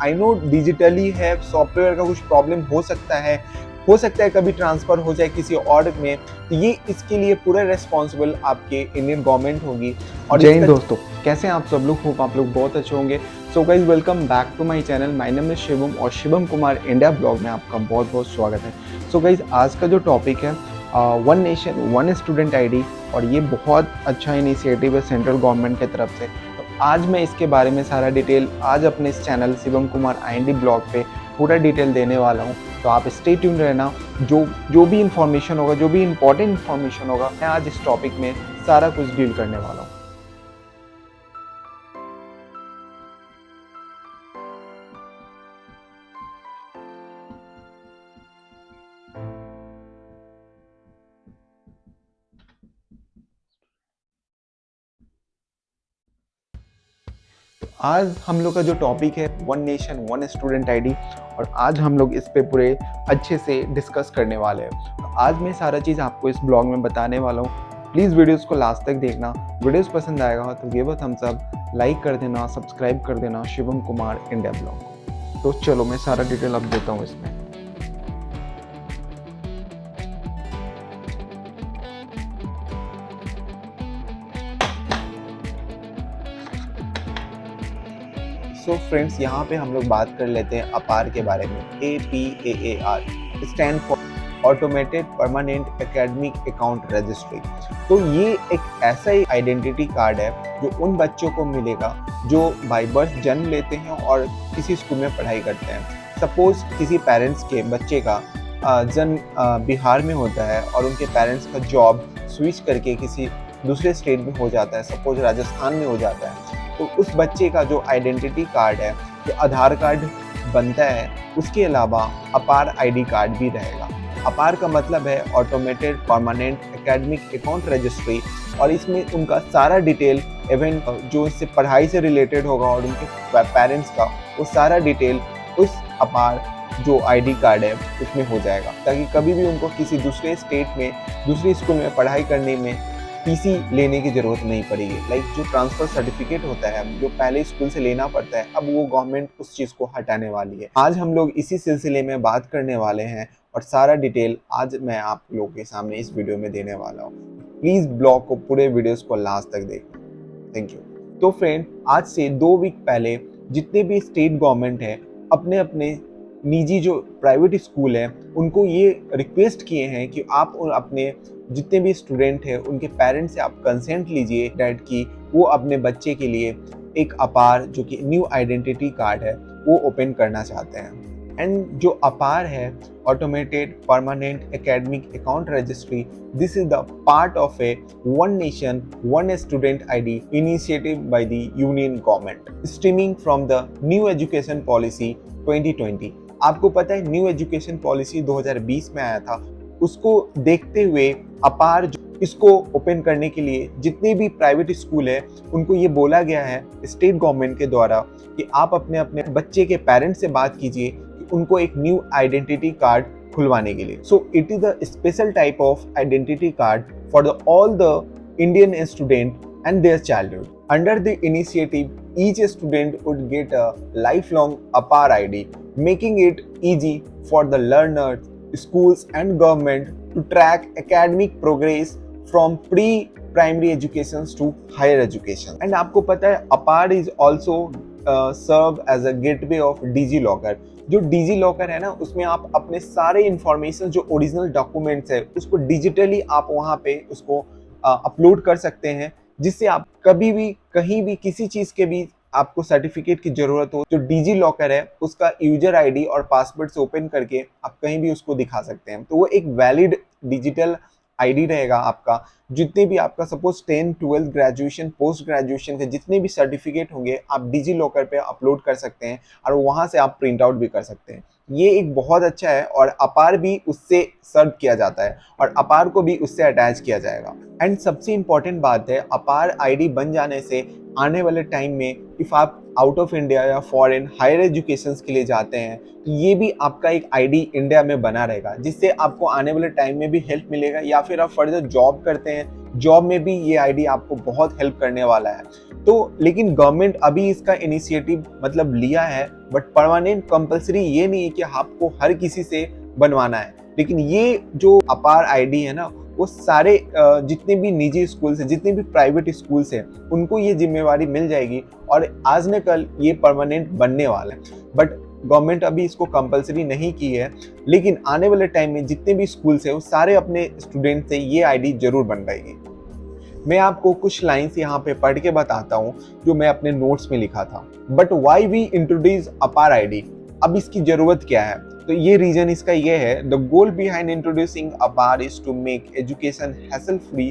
I know digitally है, software का कुछ प्रॉब्लम हो सकता है कभी ट्रांसफ़र हो जाए किसी और में, तो ये इसके लिए पूरा रिस्पॉन्सिबल आपके इंडियन गवर्नमेंट होगी। और जय हिंद दोस्तों, कैसे हैं आप सब लोग? होप आप लोग बहुत अच्छे होंगे। So guys welcome back to my channel. My name is Shivam और शिवम कुमार इंडिया ब्लॉग में आपका बहुत बहुत स्वागत है। सो गाइज आज का जो टॉपिक है one nation one student ID, और ये बहुत अच्छा इनिशिएटिव है सेंट्रल गवर्नमेंट की तरफ से। तो आज मैं इसके बारे में सारा डिटेल आज अपने इस channel Shivam Kumar IND blog पे पूरा डिटेल देने वाला हूँ। तो आप स्टे ट्यून रहना। जो भी इन्फॉर्मेशन होगा, जो भी इम्पोर्टेंट इन्फॉर्मेशन होगा, मैं आज इस टॉपिक में सारा कुछ डील करने वाला हूँ। आज हम लोग का जो टॉपिक है one nation one student ID, और आज हम लोग इस पे पूरे अच्छे से डिस्कस करने वाले हैं। तो आज मैं सारा चीज़ आपको इस ब्लॉग में बताने वाला हूँ। प्लीज़ वीडियोस को लास्ट तक देखना। वीडियोस पसंद आएगा तो give a thumbs up, like कर देना, सब्सक्राइब कर देना शिवम कुमार इंडिया ब्लॉग। तो चलो मैं सारा डिटेल अब देता हूँ इसमें। सो फ्रेंड्स, यहाँ पे हम लोग बात कर लेते हैं अपार के बारे में। APAAR stand for automated permanent academic account registry. तो ये एक ऐसा ही आइडेंटिटी कार्ड है जो उन बच्चों को मिलेगा जो बाय बर्थ जन्म लेते हैं और किसी स्कूल में पढ़ाई करते हैं। सपोज किसी पेरेंट्स के बच्चे का जन्म बिहार में होता है और उनके पेरेंट्स का जॉब स्विच करके किसी दूसरे स्टेट में हो जाता है, सपोज राजस्थान में हो जाता है, तो उस बच्चे का जो आइडेंटिटी कार्ड है, जो आधार कार्ड बनता है, उसके अलावा अपार आईडी कार्ड भी रहेगा। अपार का मतलब है automated permanent academic account registry, और इसमें उनका सारा डिटेल इवेंट जो इससे पढ़ाई से रिलेटेड होगा और उनके पेरेंट्स का वो सारा डिटेल उस अपार जो आईडी कार्ड है उसमें हो जाएगा, ताकि कभी भी उनको किसी दूसरे स्टेट में दूसरी स्कूल में पढ़ाई करने में टीसी लेने की ज़रूरत नहीं पड़ेगी। लाइक जो ट्रांसफ़र सर्टिफिकेट होता है जो पहले स्कूल से लेना पड़ता है, अब वो गवर्नमेंट उस चीज़ को हटाने वाली है। आज हम लोग इसी सिलसिले में बात करने वाले हैं और सारा डिटेल आज मैं आप लोगों के सामने इस वीडियो में देने वाला हूँ। प्लीज़ ब्लॉग को पूरे वीडियोस को लास्ट तक देखना। Thank you. तो फ्रेंड, आज से 2 वीक पहले जितने भी स्टेट गवर्नमेंट है अपने अपने निजी जो प्राइवेट स्कूल है उनको ये रिक्वेस्ट किए हैं कि आप अपने जितने भी स्टूडेंट हैं उनके पेरेंट्स से आप कंसेंट लीजिए डैड की वो अपने बच्चे के लिए एक अपार जो कि न्यू आइडेंटिटी कार्ड है वो ओपन करना चाहते हैं। एंड जो अपार है automated permanent academic account registry, this is the part of A one nation one student ID initiative by the union government steaming from the new education policy 2020। आपको पता है न्यू एजुकेशन पॉलिसी 2020 में आया था, उसको देखते हुए अपार इसको ओपन करने के लिए जितने भी प्राइवेट स्कूल है उनको ये बोला गया है स्टेट गवर्नमेंट के द्वारा कि आप अपने अपने बच्चे के पेरेंट्स से बात कीजिए कि उनको एक न्यू आइडेंटिटी कार्ड खुलवाने के लिए। So it is the special type of identity card for the all the Indian student and their childhood. Under the initiative, each student would get a lifelong APAR ID, making it easy for the learners, schools and government to track academic progress from pre-primary education to higher education. And आपको पता है APAR is also serve as a gateway of DigiLocker. जो DigiLocker है ना, उसमें आप अपने सारे इंफॉर्मेशन जो ओरिजिनल डॉक्यूमेंट्स है उसको डिजिटली आप वहाँ पे उसको अपलोड कर सकते हैं, जिससे आप कभी भी कहीं भी किसी चीज़ के भी आपको सर्टिफिकेट की ज़रूरत हो, जो डिजी लॉकर है उसका यूजर आईडी और पासवर्ड से ओपन करके आप कहीं भी उसको दिखा सकते हैं। तो वो एक वैलिड डिजिटल आईडी रहेगा आपका। जितने भी आपका सपोज 10, 12 ग्रेजुएशन, पोस्ट ग्रेजुएशन के जितने भी सर्टिफिकेट होंगे आप डिजी लॉकर पे अपलोड कर सकते हैं और वहाँ से आप प्रिंट आउट भी कर सकते हैं। ये एक बहुत अच्छा है और अपार भी उससे सर्व किया जाता है और अपार को भी उससे अटैच किया जाएगा। एंड सबसे इम्पॉर्टेंट बात है, अपार आईडी बन जाने से आने वाले टाइम में इफ़ आप आउट ऑफ इंडिया या फॉरेन हायर एजुकेशन के लिए जाते हैं तो ये भी आपका एक आईडी इंडिया में बना रहेगा, जिससे आपको आने वाले टाइम में भी हेल्प मिलेगा। या फिर आप फर्दर जॉब करते हैं, जॉब में भी ये आईडी आपको बहुत हेल्प करने वाला है। तो लेकिन गवर्नमेंट अभी इसका इनिशिएटिव मतलब लिया है, बट परमानेंट कंपलसरी ये नहीं है कि आपको हर किसी से बनवाना है। लेकिन ये जो अपार आईडी है ना, वो सारे जितने भी निजी स्कूल से, जितने भी प्राइवेट स्कूल से, उनको ये जिम्मेवारी मिल जाएगी और आज न कल ये परमानेंट बनने वाला है। बट गवर्नमेंट अभी इसको कंपलसरी नहीं की है, लेकिन आने वाले टाइम में जितने भी स्कूल्स हैं वो सारे अपने स्टूडेंट से ये आईडी जरूर बनवाएगी। मैं आपको कुछ लाइंस यहाँ पे पढ़ के बताता हूँ जो मैं अपने नोट्स में लिखा था। बट वाई वी इंट्रोड्यूस अपार आईडी, अब इसकी जरूरत क्या है? तो ये रीजन इसका ये है, the goal behind introducing APAAR is to make education hassle free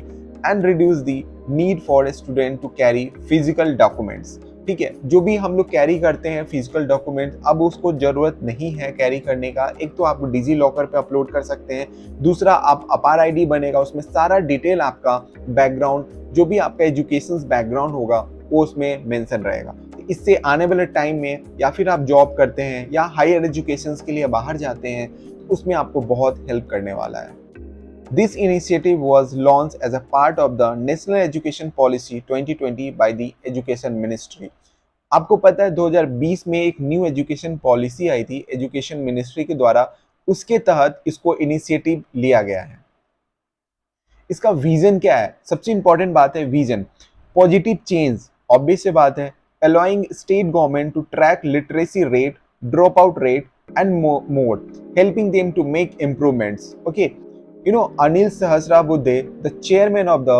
and reduce the need for a student to carry physical documents. ठीक है, जो भी हम लोग कैरी करते हैं फिजिकल डॉक्यूमेंट, अब उसको जरूरत नहीं है कैरी करने का। एक तो आप डिजी लॉकर पे अपलोड कर सकते हैं, दूसरा आप अपार आईडी बनेगा, उसमें सारा डिटेल आपका बैकग्राउंड, जो भी आपका एजुकेशन बैकग्राउंड होगा वो उसमें मेंशन रहेगा। इससे आने वाले टाइम में या फिर आप जॉब करते हैं या हायर एजुकेशन के लिए बाहर जाते हैं, उसमें आपको बहुत हेल्प करने वाला है। This initiative was launched as a part of the National Education Policy 2020 by the Education Ministry. आपको पता है 2020 में एक न्यू एजुकेशन पॉलिसी आई थी एजुकेशन मिनिस्ट्री के द्वारा, उसके तहत इसको इनिशिएटिव लिया गया है। इसका विजन क्या है? सबसे इंपॉर्टेंट बात है विजन, पॉजिटिव चेंज, ऑब्वियस से बात है, allowing state government to track literacy rate, dropout rate and more, helping them to make improvements. Okay, you know, Anil Sahasrabudhe, the chairman of the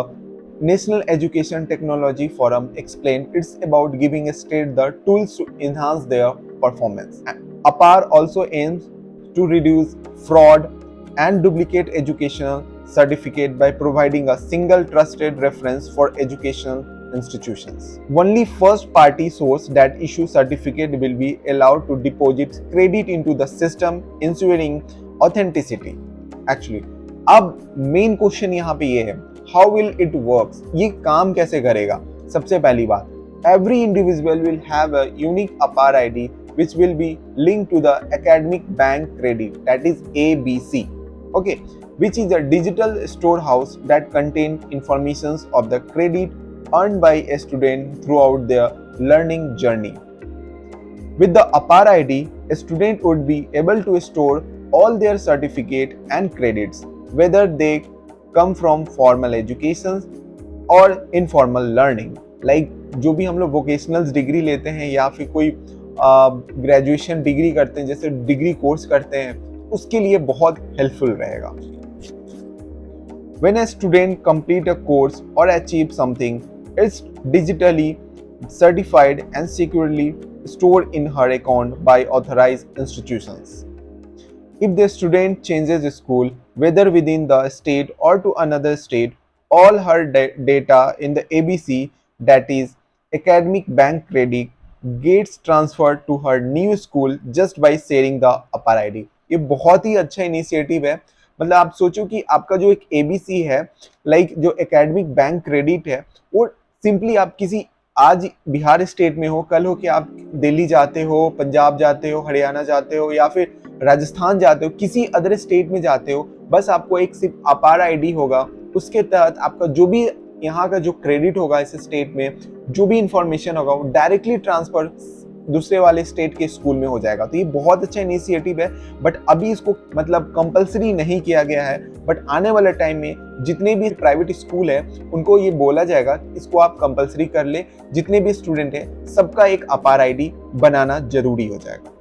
National Education Technology Forum, explained it's about giving a state the tools to enhance their performance. APAR also aims to reduce fraud and duplicate educational certificate by providing a single trusted reference for educational institutions. Only first party source that issue certificate will be allowed to deposit credit into the system, ensuring authenticity. Actually, अब main question यहाँ पे ये है, how will it works, ये काम कैसे करेगा? सबसे पहली बात, every individual will have a unique अपार ID which will be linked to the academic bank credit, that is ABC, okay, which is a digital storehouse that contains informations of the credit earned by a student throughout their learning journey. With the APAR ID, a student would be able to store all their certificate and credits, whether they come from formal education or informal learning. Like जो भी हम लोग vocational degree लेते हैं या फिर कोई graduation degree करते हैं, जैसे डिग्री कोर्स करते हैं, उसके लिए बहुत हेल्पफुल रहेगा। When a student complete a course or achieve something, it's digitally certified and securely stored in her account by authorized institutions. If the student changes school, whether within the state or to another state, all her data in the ABC, that is academic bank credit, gets transferred to her new school just by sharing the APAR ID. ये बहुत ही अच्छा initiative है। मतलब आप सोचो कि आपका जो एक ABC है, लाइक जो एकेडमिक बैंक क्रेडिट है, वो सिंपली आप किसी, आज बिहार स्टेट में हो, कल हो कि आप दिल्ली जाते हो, पंजाब जाते हो, हरियाणा जाते हो या फिर राजस्थान जाते हो, किसी अदर स्टेट में जाते हो, बस आपको एक सिर्फ अपार आईडी होगा, उसके तहत आपका जो भी यहाँ का जो क्रेडिट होगा इस स्टेट में, जो भी इंफॉर्मेशन होगा वो डायरेक्टली ट्रांसफर दूसरे वाले स्टेट के स्कूल में हो जाएगा। तो ये बहुत अच्छा इनिशिएटिव है, बट अभी इसको मतलब कंपलसरी नहीं किया गया है। बट आने वाले टाइम में जितने भी प्राइवेट स्कूल है उनको ये बोला जाएगा इसको आप कंपलसरी कर ले, जितने भी स्टूडेंट हैं सबका एक अपार आईडी बनाना जरूरी हो जाएगा।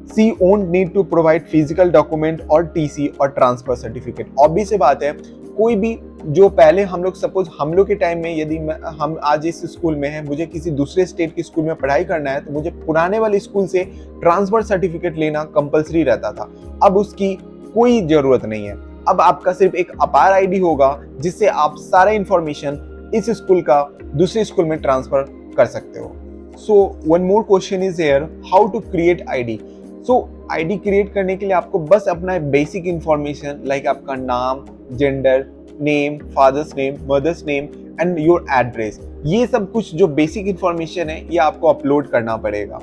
She won't need to provide physical document और TC और ट्रांसफर सर्टिफिकेट। ऑब्वियस सी बात है, कोई भी जो पहले हम लोग, सपोज हम लोग के टाइम में यदि हम आज इस स्कूल में हैं, मुझे किसी दूसरे स्टेट के स्कूल में पढ़ाई करना है तो मुझे पुराने वाले स्कूल से ट्रांसफर सर्टिफिकेट लेना कंपलसरी रहता था। अब उसकी कोई ज़रूरत नहीं है। अब आपका सिर्फ एक अपार आईडी होगा जिससे आप सारा इंफॉर्मेशन इस स्कूल का दूसरे स्कूल में ट्रांसफर कर सकते हो। So one more question is here, how to create ID. So ID create करने के लिए आपको बस अपना बेसिक इंफॉर्मेशन लाइक आपका नाम, gender, name, father's name, mother's name and your address, ये सब कुछ जो बेसिक इंफॉर्मेशन है ये आपको अपलोड करना पड़ेगा।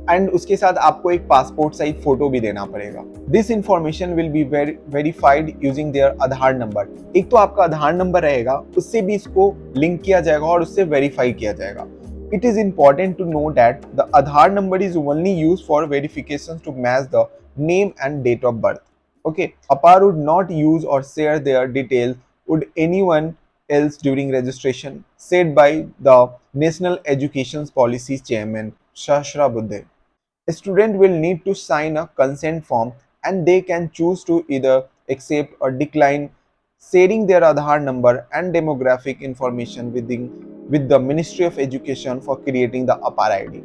एंड उसके साथ आपको एक पासपोर्ट साइज फोटो भी देना पड़ेगा। This information will be verified using their Aadhaar number. एक तो आपका आधार नंबर रहेगा, उससे भी इसको लिंक किया जाएगा और उससे वेरीफाई किया जाएगा। It is important to know that the Aadhaar number is only used for verifications to match the name and date of birth. Okay, APAR would not use or share their details with anyone else during registration, said by the National Education Policy Chairman Shashra Buddhe. A student will need to sign a consent form and they can choose to either accept or decline sharing their Aadhaar number and demographic information with the Ministry of Education for creating the APAR ID.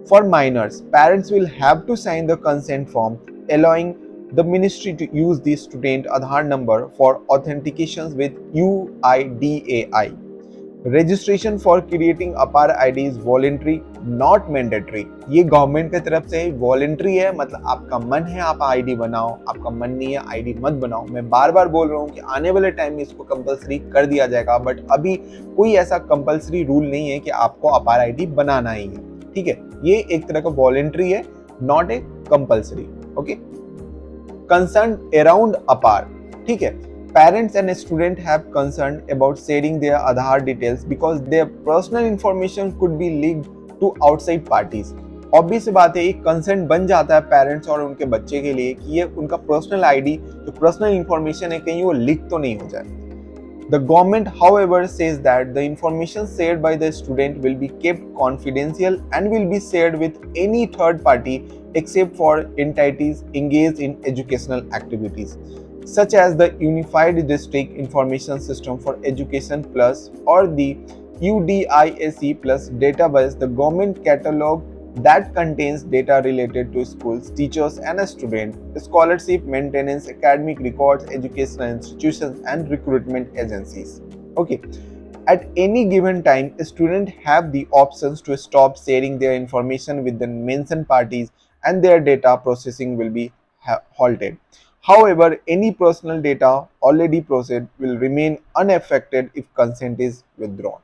For minors, parents will have to sign the consent form allowing the ministry to use the student Aadhaar number for authentications with UIDAI. Registration for creating APAAR ID is voluntary not mandatory. ये government की तरफ से voluntary है, मतलब आपका मन है आप आईडी बनाओ, आपका मन नहीं है आईडी मत बनाओ। मैं बार बार बोल रहा हूँ कि आने वाले टाइम में इसको कंपलसरी कर दिया जाएगा, बट अभी कोई ऐसा कंपलसरी रूल नहीं है कि आपको अपार आईडी बनाना ही है। ठीक है, ये एक तरह का वॉलेंट्री है, not a compulsory. Okay, concern around अपार, ठीक है, parents and students have concern about sharing their Aadhaar details because their personal information could be leaked to outside parties. Obvious बात है, एक कंसर्न बन जाता है पेरेंट्स और उनके बच्चे के लिए कि ये उनका पर्सनल आईडी जो पर्सनल इंफॉर्मेशन है कहीं वो लीक तो नहीं हो जाए। The government, however, says that the information shared by the student will be kept confidential and will be shared with any third party except for entities engaged in educational activities, such as the Unified District Information System for Education Plus or the UDISE Plus database, the government catalog that contains data related to schools, teachers and students, scholarship maintenance, academic records, educational institutions and recruitment agencies. Okay. At any given time, a student have the options to stop sharing their information with the mentioned parties and their data processing will be halted. However, any personal data already processed will remain unaffected if consent is withdrawn.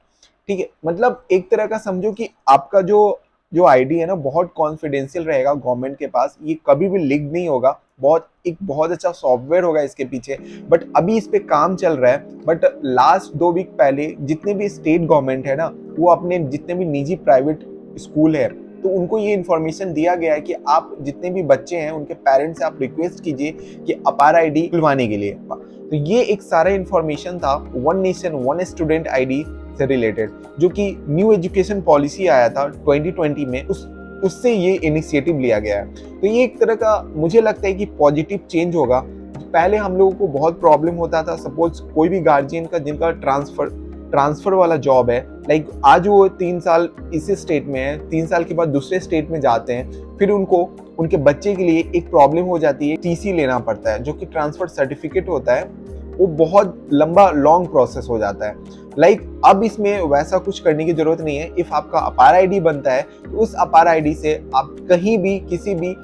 ठीक है, मतलब एक तरह का समझो कि आपका जो आईडी है ना बहुत कॉन्फिडेंशियल रहेगा गवर्नमेंट के पास, ये कभी भी लीक नहीं होगा। बहुत अच्छा सॉफ्टवेयर होगा इसके पीछे, बट अभी इस पे काम चल रहा है। बट लास्ट 2 वीक पहले जितने भी स्टेट गवर्नमेंट है ना, वो अपने जितने भी निजी प्राइवेट स्कूल है तो उनको ये इन्फॉर्मेशन दिया गया है कि आप जितने भी बच्चे हैं उनके पेरेंट्स से आप रिक्वेस्ट कीजिए कि अपार आईडी खुलवाने के लिए। तो ये एक सारा इन्फॉर्मेशन था one nation one student ID से रिलेटेड, जो कि न्यू एजुकेशन पॉलिसी आया था 2020 में, उससे ये इनिशिएटिव लिया गया है। तो ये एक तरह का मुझे लगता है कि पॉजिटिव चेंज होगा। पहले हम लोगों को बहुत प्रॉब्लम होता था, सपोज कोई भी गार्जियन का जिनका ट्रांसफर वाला जॉब है, लाइक आज वो 3 साल इसी स्टेट में है, 3 साल के बाद दूसरे स्टेट में जाते हैं, फिर उनको उनके बच्चे के लिए एक प्रॉब्लम हो जाती है, टीसी लेना पड़ता है जो कि ट्रांसफर सर्टिफिकेट होता है, वो बहुत लंबा लॉन्ग प्रोसेस हो जाता है। लाइक अब इसमें वैसा कुछ करने की जरूरत नहीं है। इफ आपका अपार आईडी बनता है तो उस अपार आईडी से आप कहीं भी किसी भी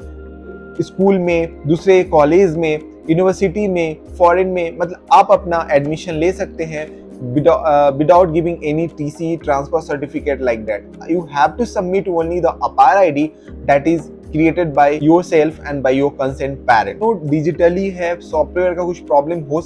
स्कूल में, दूसरे कॉलेज में, यूनिवर्सिटी में, फॉरेन में, मतलब आप अपना एडमिशन ले सकते हैं without giving any TC transfer certificate like that. You have to submit only the APAR ID that is created by yourself and by your consent parent. तो डिजिटली है, सॉफ्टवेयर का कुछ प्रॉब्लम हो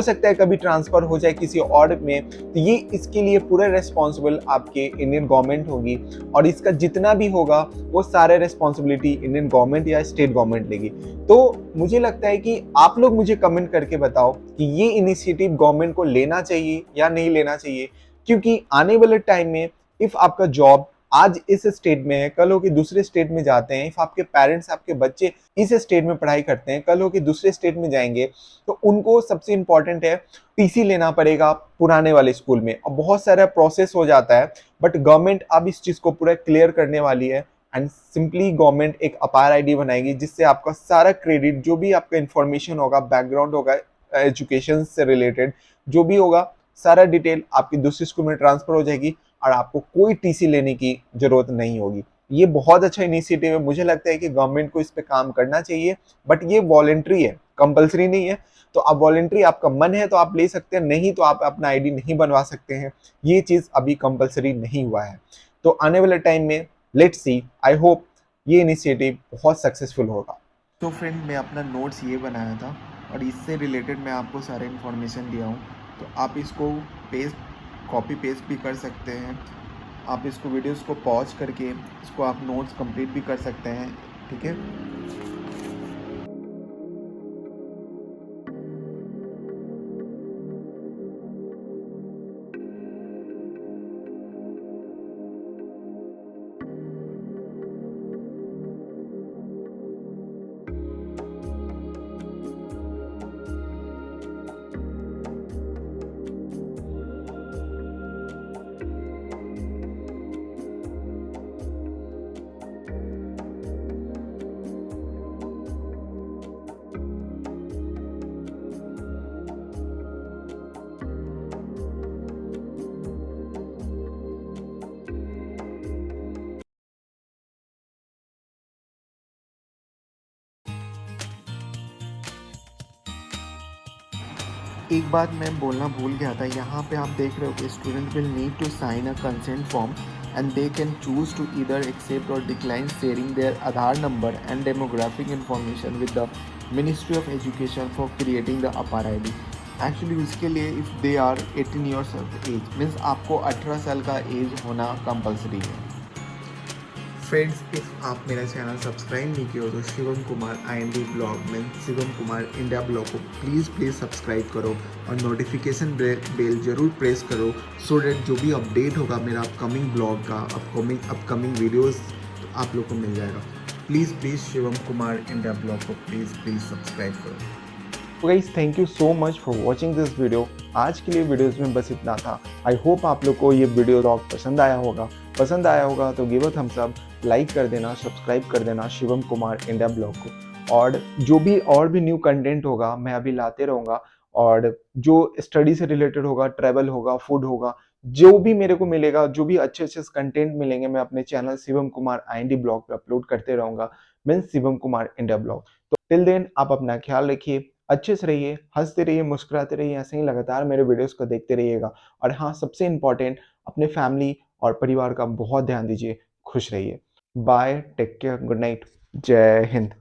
सकता है कभी ट्रांसफर हो जाए किसी और में, तो ये इसके लिए पूरा रेस्पॉन्सिबल आपके इंडियन गवर्नमेंट होगी और इसका जितना भी होगा वो सारे रेस्पॉन्सिबिलिटी इंडियन गवर्नमेंट या स्टेट गवर्नमेंट लेगी। तो मुझे लगता है कि आप लोग मुझे कमेंट करके बताओ कि ये इनिशिएटिव गवर्नमेंट को लेना चाहिए या नहीं लेना चाहिए, क्योंकि आने वाले टाइम में इफ आपका जॉब आज इस स्टेट में है, कल हो के दूसरे स्टेट में जाते हैं, इफ आपके पेरेंट्स, आपके बच्चे इस स्टेट में पढ़ाई करते हैं, कल हो के दूसरे स्टेट में जाएंगे, तो उनको सबसे इम्पोर्टेंट है टीसी लेना पड़ेगा पुराने वाले स्कूल में और बहुत सारा प्रोसेस हो जाता है। बट गवर्नमेंट अब इस चीज़ को पूरा क्लियर करने वाली है एंड सिंपली गवर्नमेंट एक अपार आईडी बनाएगी जिससे आपका सारा क्रेडिट, जो भी आपका इन्फॉर्मेशन होगा, बैकग्राउंड होगा, एजुकेशन से रिलेटेड जो भी होगा, सारा डिटेल आपकी दूसरे स्कूल में ट्रांसफर हो जाएगी और आपको कोई टीसी लेने की जरूरत नहीं होगी। ये बहुत अच्छा इनिशिएटिव है, मुझे लगता है कि गवर्नमेंट को इस पे काम करना चाहिए, बट ये वॉलेंट्री है, कंपलसरी नहीं है। तो आप वॉलेंट्री, आपका मन है तो आप ले सकते हैं, नहीं तो आप अपना आईडी नहीं बनवा सकते हैं। ये चीज़ अभी कंपलसरी नहीं हुआ है, तो आने वाले टाइम में लेट्स सी, आई होप ये इनिशिएटिव बहुत सक्सेसफुल होगा। तो फ्रेंड, मैं अपना नोट्स ये बनाया था और इससे रिलेटेड मैं आपको सारे इन्फॉर्मेशन दिया हूँ, तो आप इसको कॉपी पेस्ट भी कर सकते हैं आप इसको वीडियोस को पॉज करके इसको आप नोट्स कंप्लीट भी कर सकते हैं, ठीक है। एक बात मैं बोलना भूल गया था, यहाँ पे आप देख रहे हो कि student will need to sign a consent form and they can choose to either accept or decline sharing their Aadhaar number and demographic information with the ministry of education for creating the APAAR I D. Actually उसके लिए if they are 18 years of age means आपको 18 साल का as होना compulsory है। Friends, if आप मेरा channel subscribe नहीं किए हो तो शिवम कुमार IND ब्लॉग में शिवम कुमार इंडिया ब्लॉग को प्लीज़ सब्सक्राइब करो और नोटिफिकेशन बेल ज़रूर प्रेस करो, सो डेट जो भी अपडेट होगा मेरा अपकमिंग ब्लॉग का, अपकमिंग वीडियोस तो आप लोग को मिल जाएगा। Please Shivam Kumar India blog को प्लीज़ सब्सक्राइब करो। तो guys, thank you so much for watching this video. आज के लिए वीडियोस में बस इतना था। आई होप आप लोग को ये वीडियो ब्लॉग पसंद आया होगा तो give a thumbs up, like कर देना, सब्सक्राइब कर देना शिवम कुमार इंडिया ब्लॉग को। और जो भी और भी न्यू कंटेंट होगा मैं अभी लाते रहूँगा, और जो स्टडी से रिलेटेड होगा, ट्रैवल होगा, फूड होगा, जो भी मेरे को मिलेगा, जो भी अच्छे कंटेंट मिलेंगे मैं अपने channel Shivam Kumar IND blog पे अपलोड करते रहूँगा, means Shivam Kumar India blog. तो टिल देन आप अपना ख्याल रखिए, अच्छे से रहिए, हंसते रहिए, मुस्कुराते रहिए, ऐसे ही लगातार मेरे वीडियोस को देखते रहिएगा। और हाँ, सबसे इम्पोर्टेंट, अपने फैमिली और परिवार का बहुत ध्यान दीजिए, खुश रहिए। Bye, take care, good night, जय हिंद।